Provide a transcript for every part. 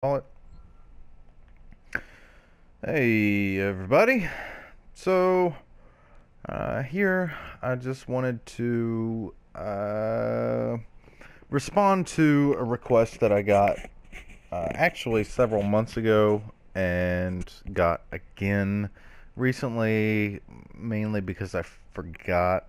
Call it. Hey everybody. So here I just wanted to respond to a request that I got actually several months ago and got again recently, mainly because I forgot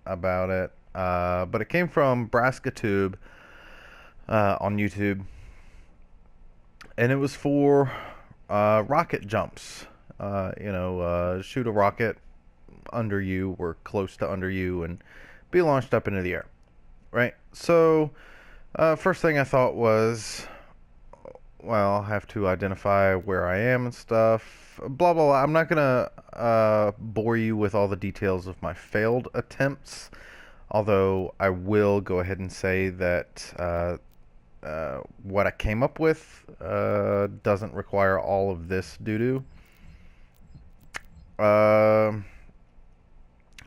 about it. But it came from Braskatube on YouTube, and it was for rocket jumps. Shoot a rocket under you or close to under you and be launched up into the air. Right? So, first thing I thought was, well, I'll have to identify where I am and stuff. Blah, blah, blah. I'm not going to bore you with all the details of my failed attempts, although I will go ahead and say that what I came up with doesn't require all of this doo-doo.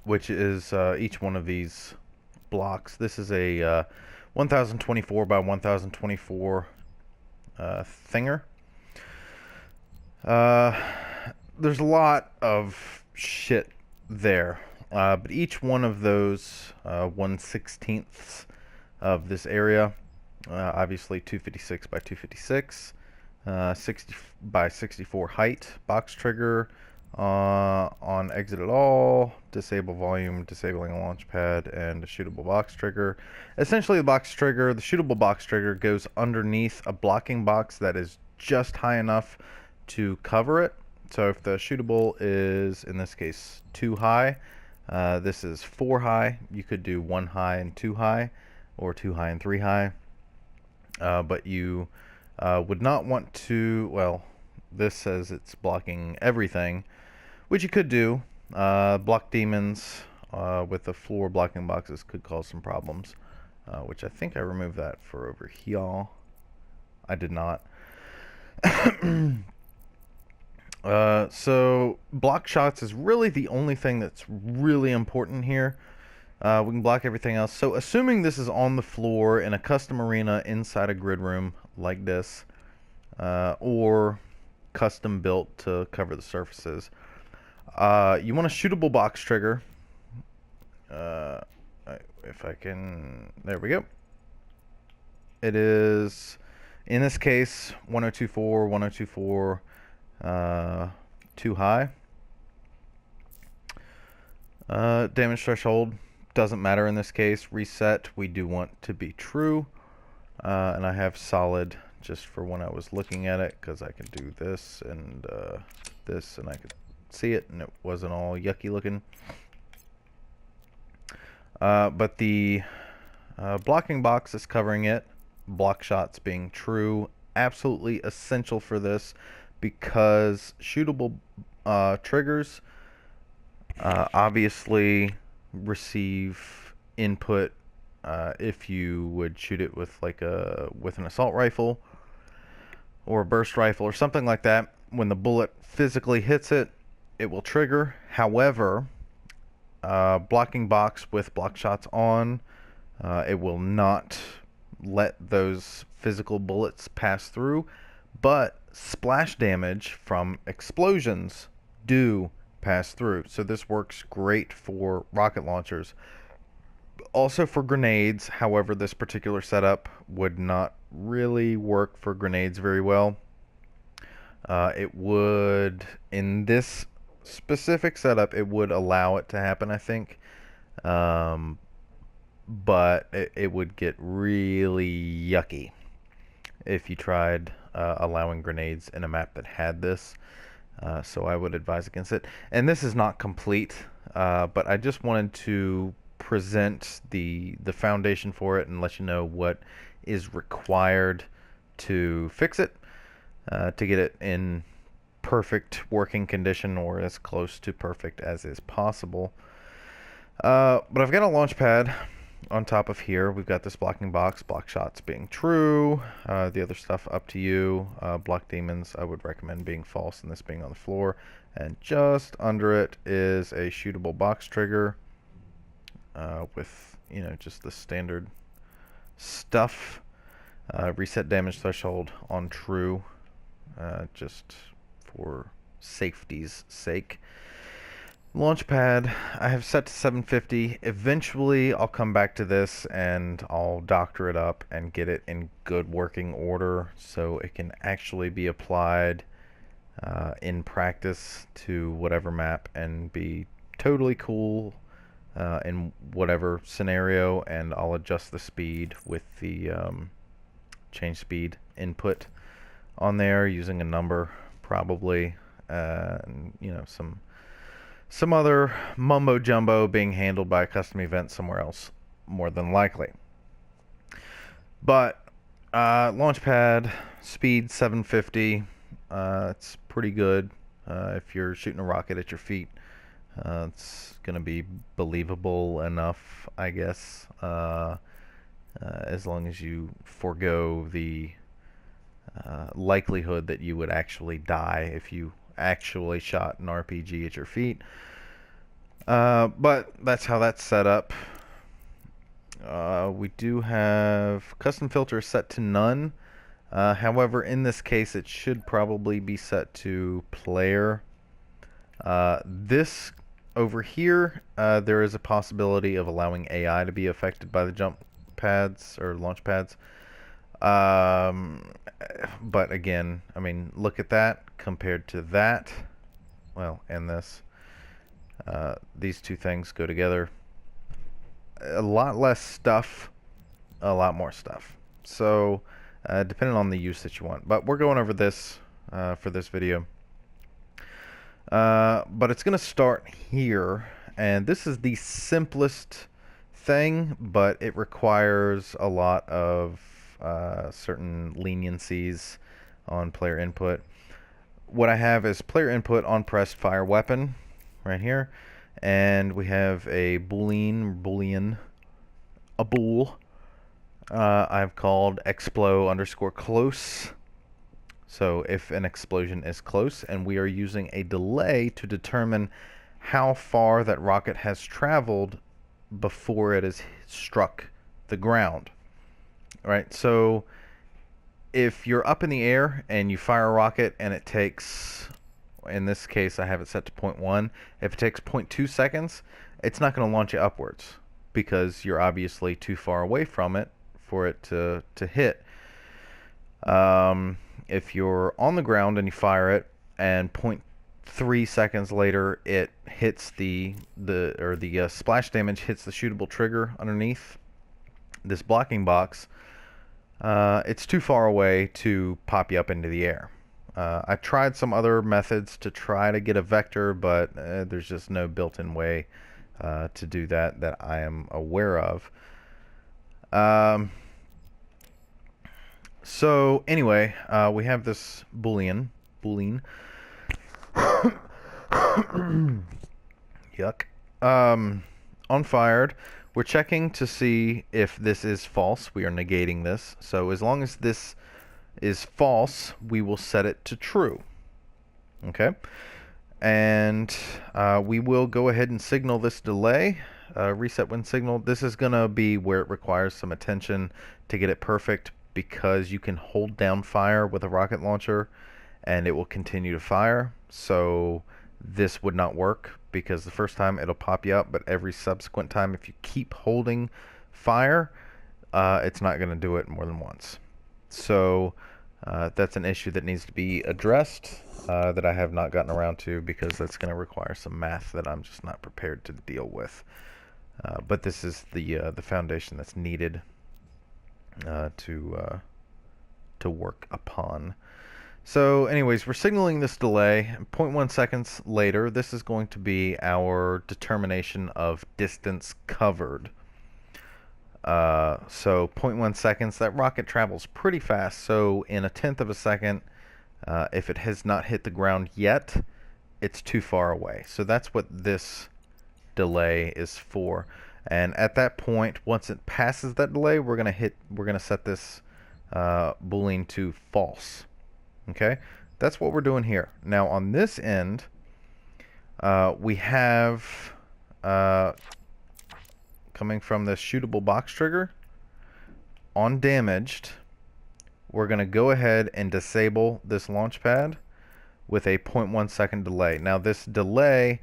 Which is each one of these blocks. This is a 1024 by 1024 thinger. There's a lot of shit there, but each one of those 1/16 of this area, obviously 256 by 256, 60 by 64 height, box trigger, on exit at all, disable volume, disabling a launch pad, and a shootable box trigger. Essentially, the shootable box trigger goes underneath a blocking box that is just high enough to cover it. So if the shootable is, in this case, 2 high, this is 4 high. You could do 1 high and 2 high, or 2 high and 3 high. But you would not want to, well, this says it's blocking everything, which you could do. Block demons with the floor blocking boxes could cause some problems, which I think I removed that for over here. I did not. So block shots is really the only thing that's really important here. We can block everything else. So assuming this is on the floor in a custom arena inside a grid room like this, or custom built to cover the surfaces, you want a shootable box trigger. If I can, there we go. It is, in this case, 1024, 1024, 2 high. Damage threshold doesn't matter in this case. Reset, we do want to be true. And I have solid just for when I was looking at it, because I can do this and this, and I could see it, and it wasn't all yucky looking. But the blocking box is covering it. Block shots being true, absolutely essential for this, because shootable triggers obviously receive input if you would shoot it with with an assault rifle or a burst rifle or something like that. When the bullet physically hits it, it will trigger. However, blocking box with block shots on, it will not let those physical bullets pass through, but splash damage from explosions do pass through. So this works great for rocket launchers. Also for grenades, however, this particular setup would not really work for grenades very well. It would, in this specific setup, it would allow it to happen, I think. But it would get really yucky if you tried allowing grenades in a map that had this. So I would advise against it. And this is not complete, but I just wanted to present the foundation for it and let you know what is required to fix it, to get it in perfect working condition, or as close to perfect as is possible. But I've got a launch pad on top of here. We've got this blocking box, block shots being true, the other stuff up to you. Block demons I would recommend being false and this being on the floor, and just under it is a shootable box trigger with just the standard stuff. Reset damage threshold on true, just for safety's sake. Launch pad, I have set to 750. Eventually, I'll come back to this and I'll doctor it up and get it in good working order so it can actually be applied in practice to whatever map and be totally cool in whatever scenario. And I'll adjust the speed with the change speed input on there using a number, probably, and you know, some other mumbo jumbo being handled by a custom event somewhere else, more than likely. But launchpad speed 750. It's pretty good. If you're shooting a rocket at your feet, it's gonna be believable enough, I guess. As long as you forego the likelihood that you would actually die if you actually shot an RPG at your feet. But that's how that's set up. We do have custom filter set to none. However, in this case, it should probably be set to player. This over here, there is a possibility of allowing AI to be affected by the jump pads or launch pads. But again, I mean, look at that compared to that. Well, and this. These two things go together. A lot less stuff, a lot more stuff. So, depending on the use that you want. But we're going over this for this video. But it's going to start here. And this is the simplest thing, but it requires a lot of certain leniencies on player input. What I have is player input on pressed fire weapon right here, and we have a boolean, a bool. I've called explo_close. So if an explosion is close, and we are using a delay to determine how far that rocket has traveled before it has struck the ground. Right, so if you're up in the air and you fire a rocket and it takes, in this case I have it set to 0.1, if it takes 0.2 seconds, it's not going to launch you upwards because you're obviously too far away from it for it to hit. If you're on the ground and you fire it and 0.3 seconds later it hits the splash damage hits the shootable trigger underneath this blocking box, it's too far away to pop you up into the air. I tried some other methods to try to get a vector, but there's just no built-in way to do that I am aware of. So anyway, we have this boolean. Yuck. On fired. We're checking to see if this is false. We are negating this. So as long as this is false, we will set it to true. Okay? And we will go ahead and signal this delay. Reset when signal. This is going to be where it requires some attention to get it perfect, because you can hold down fire with a rocket launcher and it will continue to fire. So this would not work, because the first time it'll pop you up, but every subsequent time, if you keep holding fire, it's not going to do it more than once. So that's an issue that needs to be addressed, that I have not gotten around to, because that's going to require some math that I'm just not prepared to deal with. But this is the foundation that's needed to work upon. So anyways, we're signaling this delay. 0.1 seconds later, this is going to be our determination of distance covered. So 0.1 seconds, that rocket travels pretty fast. So in a tenth of a second, if it has not hit the ground yet, it's too far away. So that's what this delay is for. And at that point, once it passes that delay, we're gonna set this boolean to false. Okay, that's what we're doing here. Now on this end, we have coming from the shootable box trigger on damaged. we're going to go ahead and disable this launch pad with a 0.1 second delay. Now this delay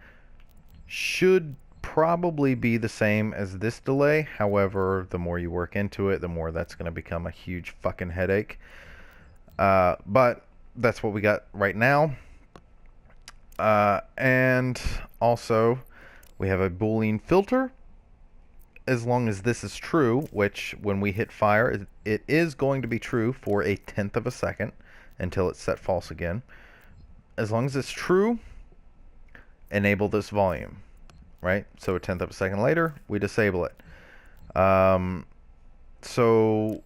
should probably be the same as this delay. However, the more you work into it, the more that's going to become a huge fucking headache. But that's what we got right now. And also, we have a Boolean filter. As long as this is true, which when we hit fire, it is going to be true for a 1/10 of a second until it's set false again. As long as it's true, enable this volume, right? So a 1/10 of a second later, we disable it. So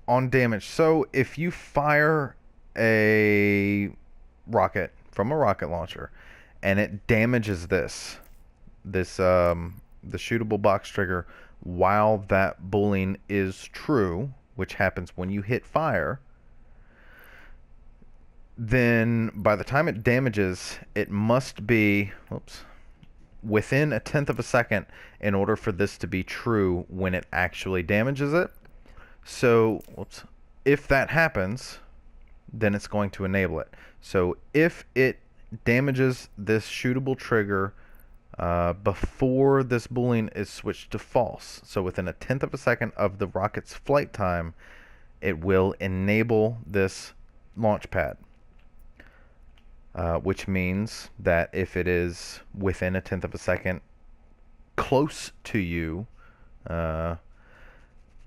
on damage, so if you fire a rocket from a rocket launcher and it damages the shootable box trigger while that Boolean is true, which happens when you hit fire, then by the time it damages, it must be within a 1/10 of a second in order for this to be true when it actually damages it. So if that happens, then it's going to enable it. So if it damages this shootable trigger before this Boolean is switched to false, so within a 1/10 of a second of the rocket's flight time, it will enable this launch pad. Which means that if it is within a 1/10 of a second close to you,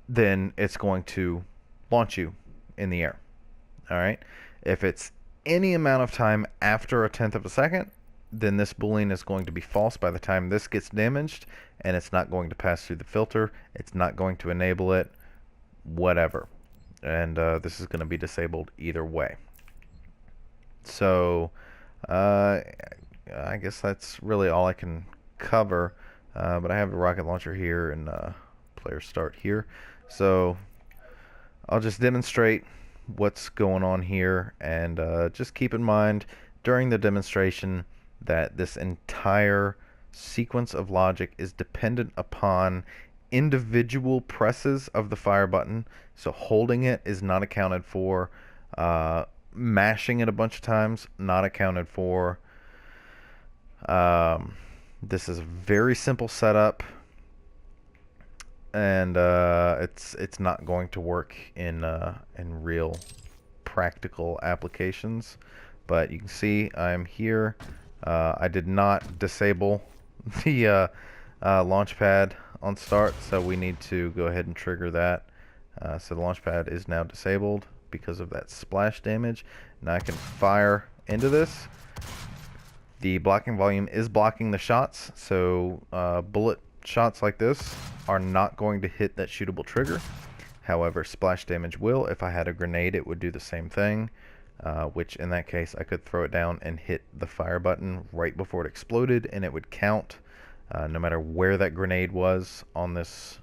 then it's going to launch you in the air. All right. If it's any amount of time after a 1/10 of a second, then this Boolean is going to be false by the time this gets damaged, and it's not going to pass through the filter. It's not going to enable it, whatever. And this is going to be disabled either way. So I guess that's really all I can cover. But I have the rocket launcher here and player start here. So I'll just demonstrate what's going on here, and just keep in mind during the demonstration that this entire sequence of logic is dependent upon individual presses of the fire button. So holding it is not accounted for. Mashing it a bunch of times, not accounted for. This is a very simple setup, and it's not going to work in real practical applications. But you can see I'm here. I did not disable the launch pad on start, so we need to go ahead and trigger that. So the launch pad is now disabled because of that splash damage. Now I can fire into this. The blocking volume is blocking the shots, so bullet shots like this are not going to hit that shootable trigger. However, splash damage will. If I had a grenade, it would do the same thing, which in that case I could throw it down and hit the fire button right before it exploded, and it would count no matter where that grenade was on this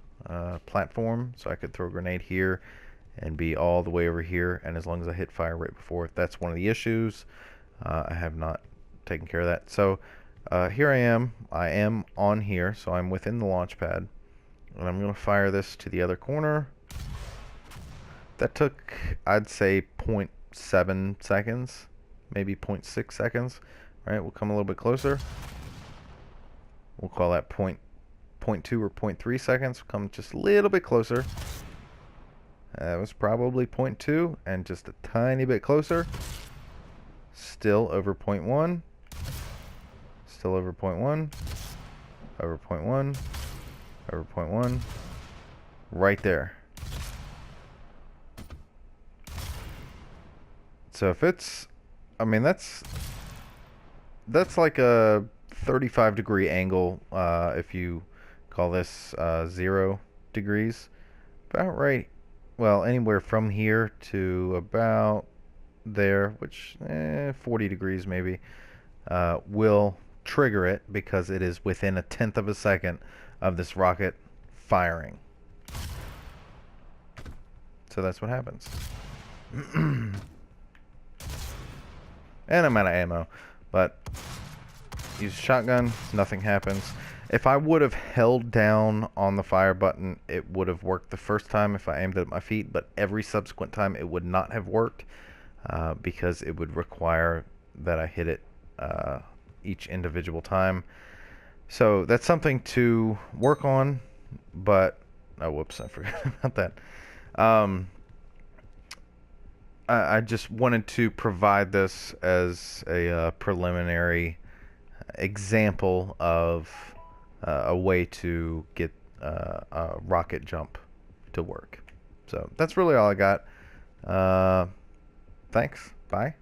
platform. So I could throw a grenade here and be all the way over here, and as long as I hit fire right before it. That's one of the issues. I have not taken care of that. So here I am on here, so I'm within the launch pad, and I'm going to fire this to the other corner. That took, I'd say, 0.7 seconds, maybe 0.6 seconds. All right, we'll come a little bit closer. We'll call that 0.2 or 0.3 seconds. Come just a little bit closer. That was probably 0.2, and just a tiny bit closer. Still over 0.1. Still over 0.1. Over 0.1. Over 0.1. Right there. So if it's, I mean, that's like a 35-degree angle if you call this 0 degrees. About right. Well, anywhere from here to about there, which 40 degrees maybe, will trigger it because it is within a 1/10 of a second of this rocket firing. So that's what happens. And I'm out of ammo, but use a shotgun, nothing happens. If I would have held down on the fire button, it would have worked the first time if I aimed it at my feet, but every subsequent time it would not have worked because it would require that I hit it each individual time. So that's something to work on, but oh, whoops, I forgot about that. I just wanted to provide this as a preliminary example of a way to get a rocket jump to work. So that's really all I got. Thanks. Bye.